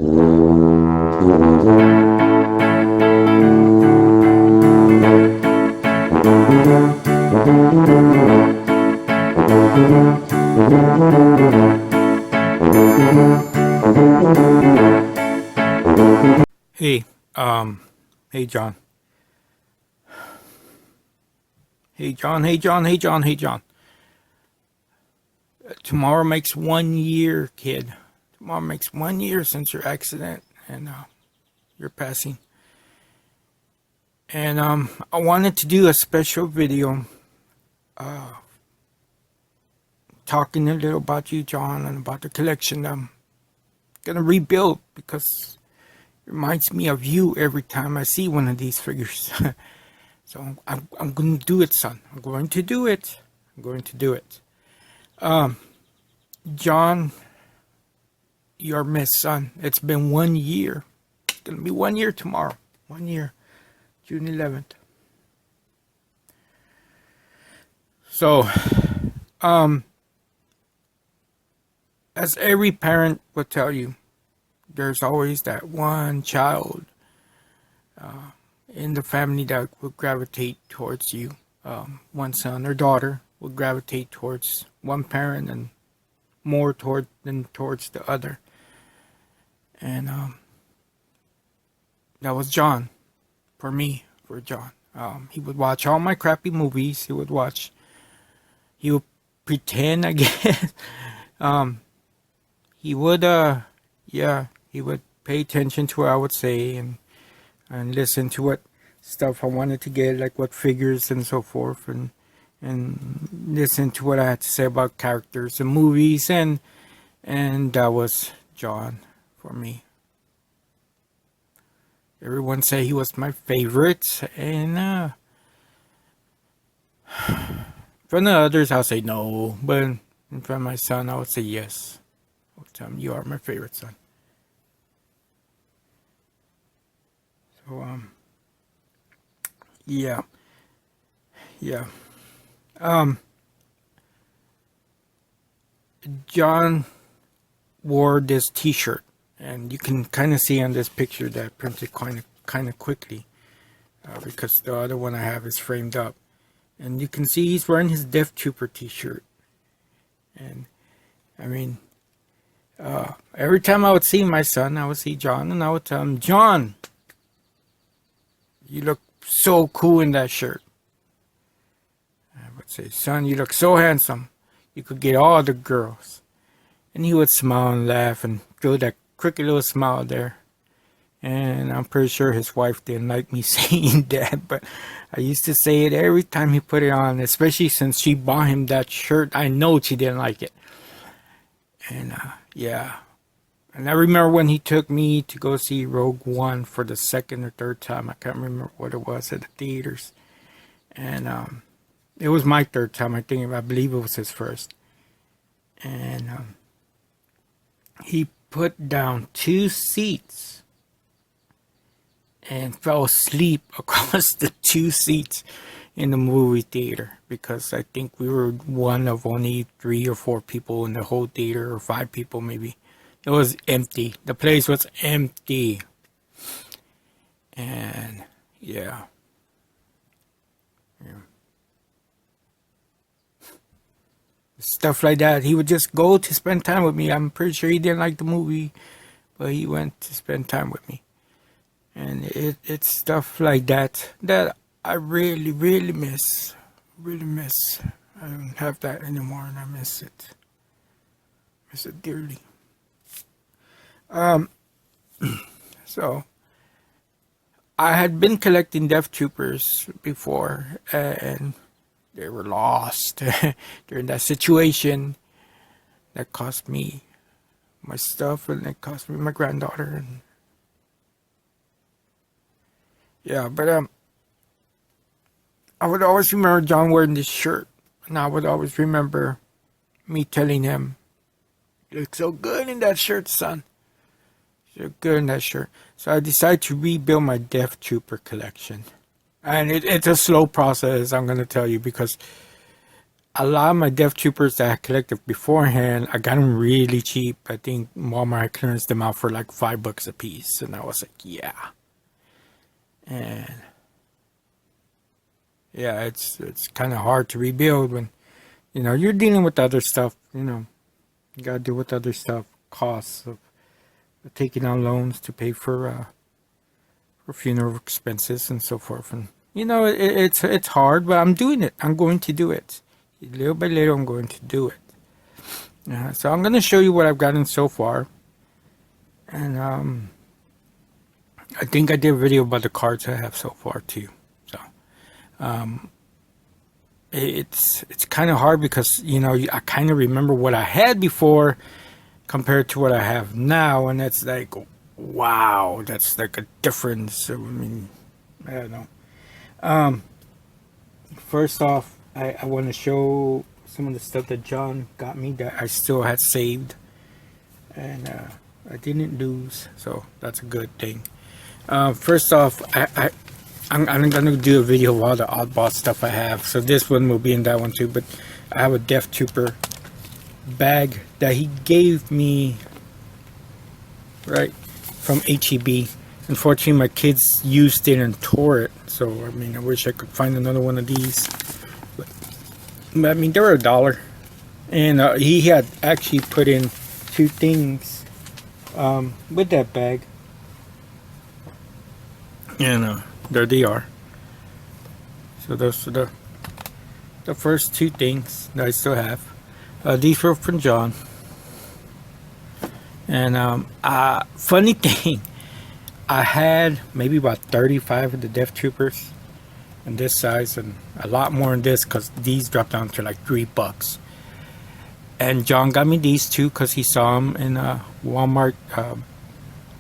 Hey, hey John. Hey John, hey John, hey John, hey John. Tomorrow makes 1 year, kid. Tomorrow makes 1 year since your accident and your passing. And I wanted to do a special video talking a little about you, John, and about the collection I'm gonna rebuild because it reminds me of you every time I see one of these figures. So I'm going to do it, son. I'm going to do it. I'm going to do it. John, you're missed, son. It's been 1 year. It's going to be 1 year tomorrow. 1 year. June 11th. So, as every parent will tell you, there's always that one child in the family that will gravitate towards you. One son or daughter will gravitate towards one parent and more than towards the other. And that was John, for me, for John. He would watch all my crappy movies. He would pretend, I guess. He would pay attention to what I would say and listen to what stuff I wanted to get, like what figures and so forth, and listen to what I had to say about characters and movies, and that was John for me. Everyone say he was my favorite, and from the others I'll say no, but in front of my son I would say yes. I would tell him, you are my favorite son. So yeah. John wore this t-shirt, and you can kind of see on this picture that I printed kind of quickly because the other one I have is framed up, and you can see he's wearing his Deathtrooper t-shirt. And I mean, every time I would see my son, I would see John, and I would tell him, John, you look so cool in that shirt. I would say, son, you look so handsome. You could get all the girls. And he would smile and laugh and throw that crooked little smile there. And I'm pretty sure his wife didn't like me saying that, but I used to say it every time he put it on, especially since she bought him that shirt. I know she didn't like it. And yeah. And I remember when he took me to go see Rogue One for the second or third time. I can't remember what it was at the theaters. And it was my third time, I believe it was his first. And he put down 2 seats and fell asleep across the 2 seats in the movie theater, because I think we were one of only 3 or 4 people in the whole theater, or 5 people maybe. It was empty. The place was empty. And yeah. Stuff like that. He would just go to spend time with me. I'm pretty sure he didn't like the movie, but he went to spend time with me. And it's stuff like that that I really, really miss. Really miss. I don't have that anymore, and I miss it. Miss it dearly. So I had been collecting Deathtroopers before, and they were lost during that situation. That cost me my stuff, and it cost me my granddaughter. And yeah, but I would always remember John wearing this shirt, and I would always remember me telling him, "You look so good in that shirt, son. You look good in that shirt." So I decided to rebuild my Deathtrooper collection. And it's a slow process, I'm going to tell you, because a lot of my Deathtroopers that I collected beforehand, I got them really cheap. I think Walmart clearance them out for like $5 a piece, and I was like, yeah. And yeah, it's kind of hard to rebuild when, you know, you're dealing with other stuff. You know, you gotta deal with other stuff, costs of taking out loans to pay for funeral expenses and so forth. And you know, it's hard, but I'm doing it. I'm going to do it. Little by little, I'm going to do it. So I'm going to show you what I've gotten so far. And I think I did a video about the cards I have so far too. So it's kind of hard because, you know, I kind of remember what I had before compared to what I have now, and it's like, wow, that's like a difference. I mean, I don't know. First off, I want to show some of the stuff that John got me that I still had saved, and I didn't lose, so that's a good thing. First off, I'm gonna do a video of all the oddball stuff I have, so this one will be in that one too. But I have a Deathtrooper bag that he gave me, right, from HEB. Unfortunately, my kids used it and tore it, so I mean, I wish I could find another one of these. But I mean, they were $1, and he had actually put in 2 things with that bag, and there they are. So those are the first 2 things that I still have. These were from John, and funny thing, I had maybe about 35 of the Deathtroopers in this size, and a lot more in this because these dropped down to like $3. And John got me these 2 because he saw them in Walmart. I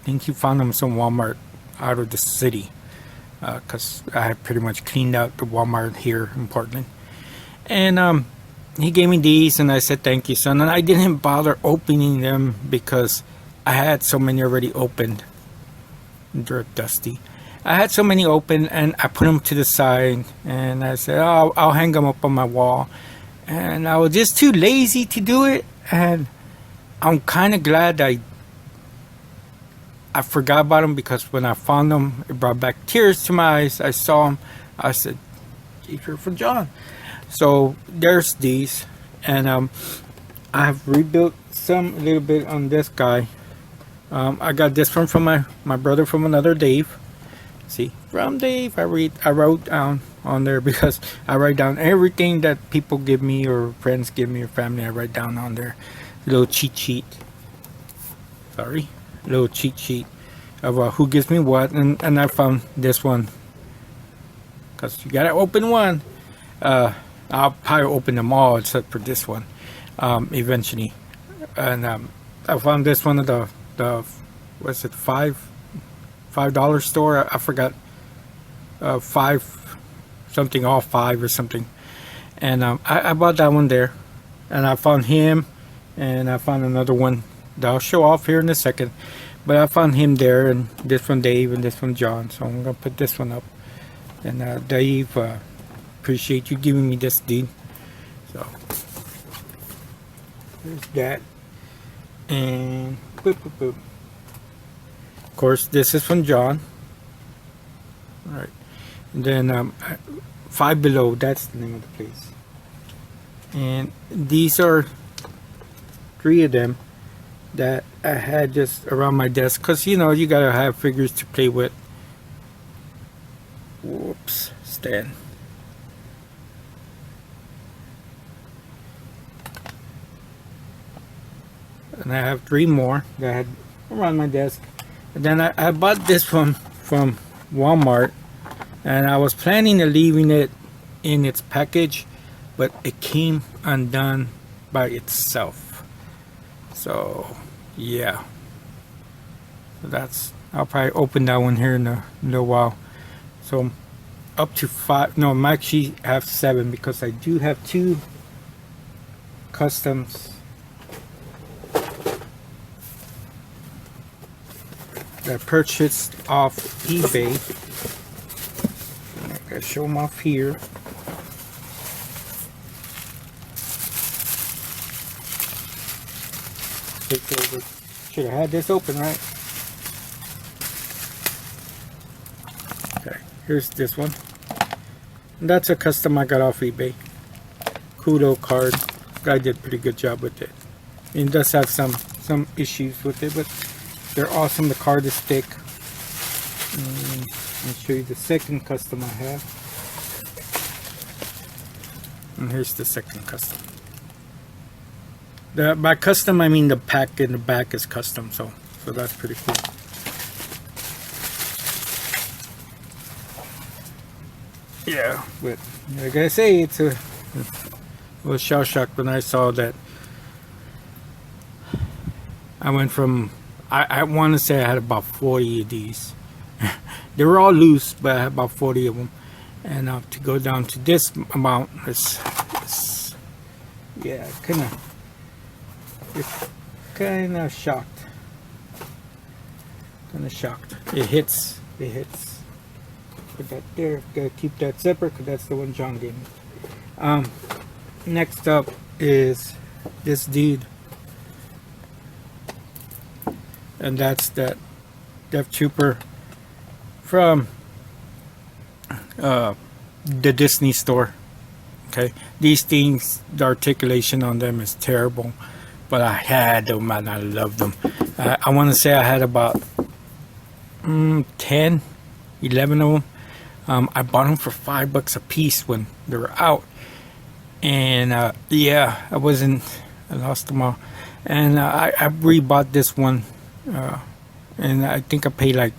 think he found them in some Walmart out of the city, because I had pretty much cleaned out the Walmart here in Portland. And he gave me these, and I said, thank you, son. And I didn't bother opening them because I had so many already opened. They're dusty. I had so many open, and I put them to the side, and I said, oh, I'll hang them up on my wall. And I was just too lazy to do it, and I'm kind of glad I forgot about them, because when I found them, it brought back tears to my eyes. I saw them, I said, these are for John. So there's these, and I have rebuilt some a little bit on this guy. I got this one from my brother from another Dave. See, from Dave, I wrote down on there, because I write down everything that people give me, or friends give me, or family. I write down on there, little cheat sheet. Sorry, little cheat sheet of who gives me what, and I found this one, because you gotta open one. I'll probably open them all except for this one, eventually. And I found this one at the what's it, $5 store. I forgot, 5 something, all 5 or something. And I bought that one there, and I found him, and I found another one that I'll show off here in a second. But I found him there, and this one Dave, and this one John. So I'm gonna put this one up. And Dave, appreciate you giving me this, dude. So there's that. And boop, boop, boop. Of course, this is from John. All right. And then Five Below, that's the name of the place. And these are 3 of them that I had just around my desk, because you know, you gotta have figures to play with. Whoops, stand. And I have 3 more that I had around my desk. And then I bought this one from Walmart, and I was planning on leaving it in its package, but it came undone by itself. So yeah, so that's, I'll probably open that one here in a little while. So up to 5, no, I'm actually have 7, because I do have 2 customs that I purchased off eBay. I gotta show them off here. takes over. Should have had this open, right? Okay, here's this one. And that's a custom I got off eBay. Kudo card. Guy did a pretty good job with it. It does have some issues with it, but they're awesome. The card is thick. I'll show you the second custom I have. And here's the second custom. By custom I mean the pack in the back is custom, so that's pretty cool. Yeah, but like I say, I was shell shocked when I saw that. I went from, I want to say I had about 40 of these. They were all loose, but I had about 40 of them. And to go down to this amount is yeah, kind of shocked. It hits. Put that there. Gotta keep that zipper because that's the one John gave me. Next up is this dude. And that's that Deathtrooper from the Disney store. Okay, these things, the articulation on them is terrible, but I had them and I loved them. I want to say I had about 10, 11 of them. I bought them for $5 a piece when they were out, and yeah, I lost them all, and I rebought this one. And I think I paid like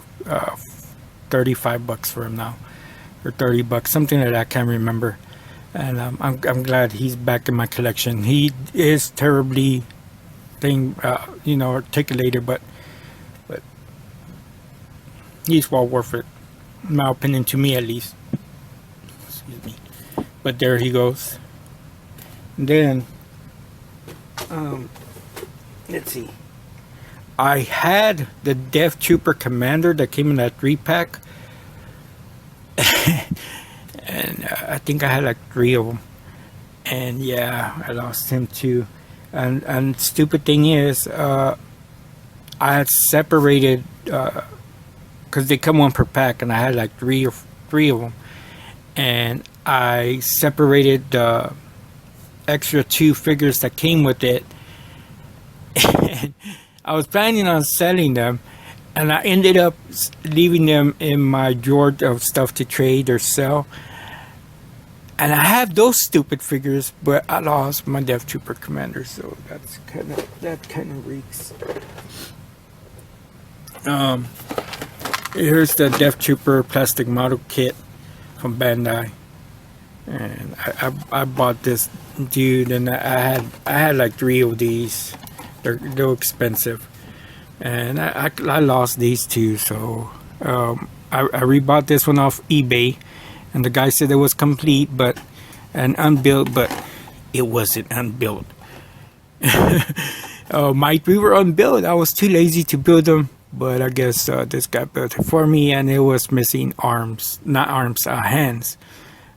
$35 for him now, or $30, something like that. I can't remember. And I'm glad he's back in my collection. He is terribly articulated, but he's well worth it, in my opinion, to me at least. Excuse me. But there he goes. And then let's see. I had the Deathtrooper Commander that came in that 3-pack, and I think I had like 3 of them, and yeah, I lost him too. And stupid thing is, I had separated because they come one per pack, and I had like three of them, and I separated the extra 2 figures that came with it. And I was planning on selling them, and I ended up leaving them in my drawer of stuff to trade or sell. And I have those stupid figures, but I lost my Deathtrooper Commander, so that kind of reeks. Here's the Deathtrooper plastic model kit from Bandai, and I bought this dude, and I had like 3 of these. They're expensive, and I lost these 2, so I rebought this one off eBay, and the guy said it was complete and unbuilt, but it wasn't unbuilt. My 3 were unbuilt. I was too lazy to build them, but I guess this guy built it for me, and it was missing hands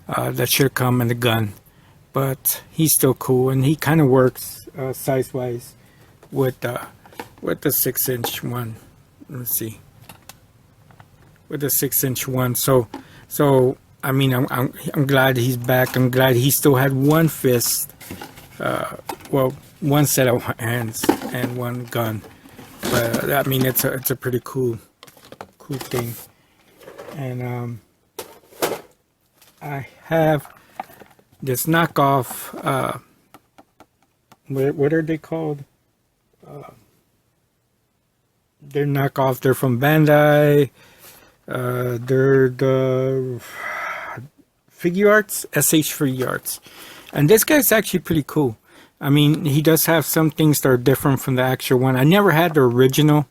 that should come in the gun, but he's still cool, and he kind of works size wise with the 6-inch one. Let's see, with the 6-inch one. So I mean, I'm glad he's back. I'm glad he still had one fist, one set of hands and one gun. But I mean, it's a pretty cool thing. And I have this knockoff. What are they called? They're knockoff. They're from Bandai. They're the Figure Arts, SH Figure Arts, and this guy's actually pretty cool. I mean, he does have some things that are different from the actual one. I never had the original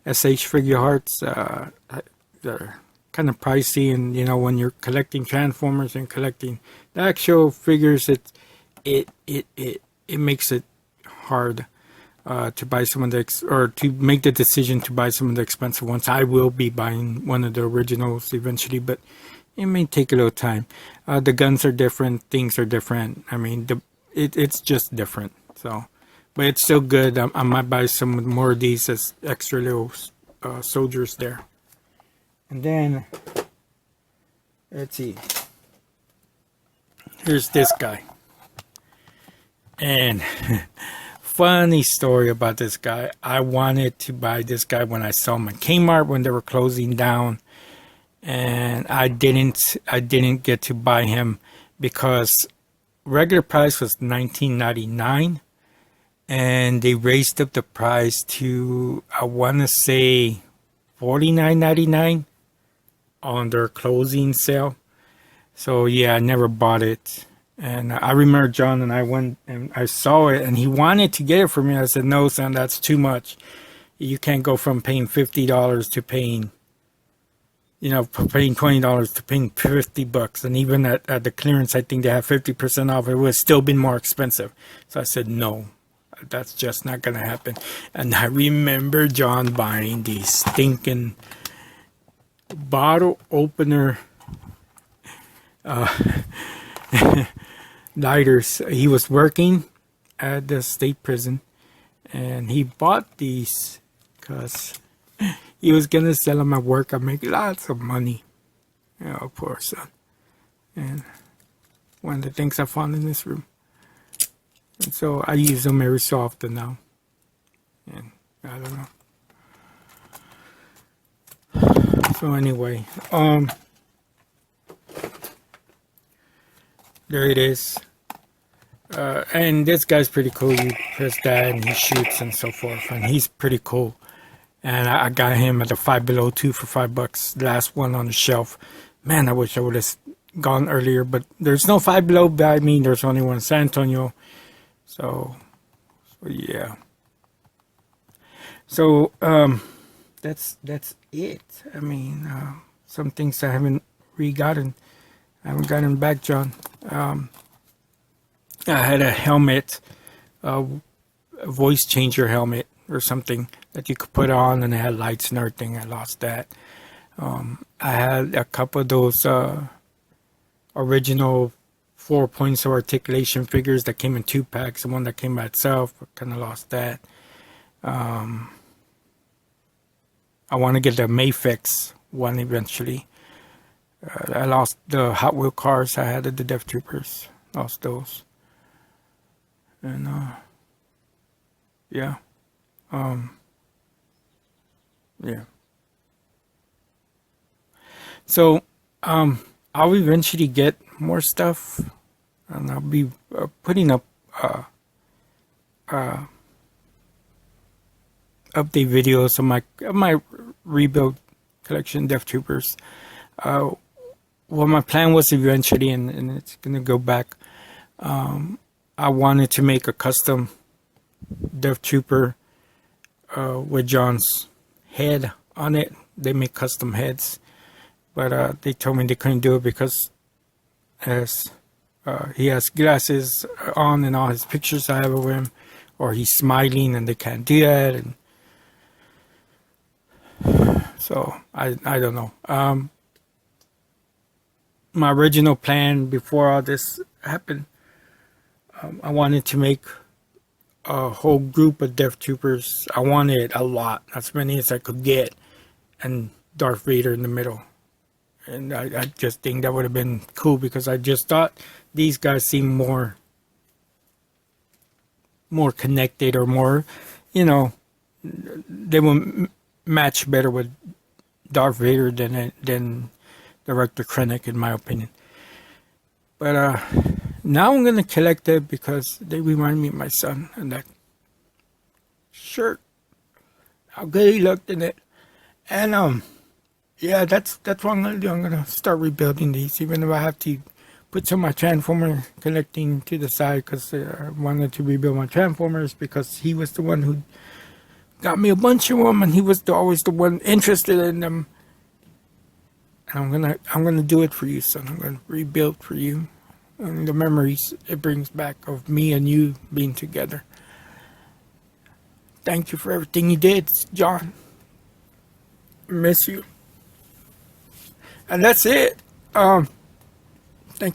SH Figure Arts. They're kind of pricey, and when you're collecting Transformers and collecting the actual figures, it makes it hard to buy some of or to make the decision to buy some of the expensive ones. I will be buying one of the originals eventually, but it may take a little time. The guns are different, things are different. I mean, it's just different. So, but it's still good. I might buy some more of these as extra little soldiers there. And then, let's see. Here's this guy. And funny story about this guy. I wanted to buy this guy when I saw him at Kmart when they were closing down. And I didn't get to buy him because regular price was $19.99. And they raised up the price to, I want to say, $49.99 on their closing sale. So yeah, I never bought it. And I remember John and I went and I saw it and he wanted to get it for me. I said, no, son, that's too much. You can't go from paying $50 to paying, paying $20 to paying $50. And even at the clearance, I think they have 50% off. It would have still been more expensive. So I said, no, that's just not going to happen. And I remember John buying these stinking bottle opener lighters. He was working at the state prison and he bought these because he was gonna sell them at work and make lots of money. Poor son. And one of the things I found in this room, and so I use them every so often now. And I don't know. So anyway, there it is. And this guy's pretty cool. You press that and he shoots and so forth. And he's pretty cool. And I got him at the Five Below 2 for $5. The last one on the shelf. Man, I wish I would have gone earlier. But there's no Five Below by me. There's only one in San Antonio. So yeah. So that's it. I mean, some things I haven't re-gotten. I haven't gotten back, John. I had a helmet, a voice changer helmet or something that you could put on and it had lights and everything. I lost that. I had a couple of those original 4 points of articulation figures that came in 2 packs. The one that came by itself, I kind of lost that. I want to get the Mayfix one eventually. I lost the Hot Wheel cars I had at the Deathtroopers. Lost those. And, yeah. Yeah. So, I'll eventually get more stuff. And I'll be putting up, update videos of my rebuild collection, Deathtroopers. Well, my plan was eventually, and it's going to go back, I wanted to make a custom Deathtrooper with John's head on it. They make custom heads, but they told me they couldn't do it because he has glasses on and all his pictures I have of him, or he's smiling and they can't do that. And so I don't know. My original plan before all this happened, I wanted to make a whole group of Deathtroopers. I wanted a lot, as many as I could get, and Darth Vader in the middle. And I just think that would have been cool because I just thought these guys seemed more connected or more, they will match better with Darth Vader than Director Krennic, in my opinion. But now I'm gonna collect it because they remind me of my son and that shirt. How good he looked in it. And yeah, that's what I'm gonna do. I'm gonna start rebuilding these, even if I have to put some of my Transformer collecting to the side, because I wanted to rebuild my Transformers because he was the one who got me a bunch of them, and he was always the one interested in them. And I'm gonna do it for you, son. I'm gonna rebuild for you, and the memories it brings back of me and you being together. Thank you for everything you did, John. I miss you. And that's it. Thank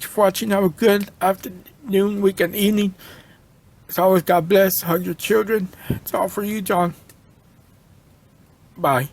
you for watching. Have a good afternoon, weekend, evening. As always, God bless. Hug your children. It's all for you, John. Bye.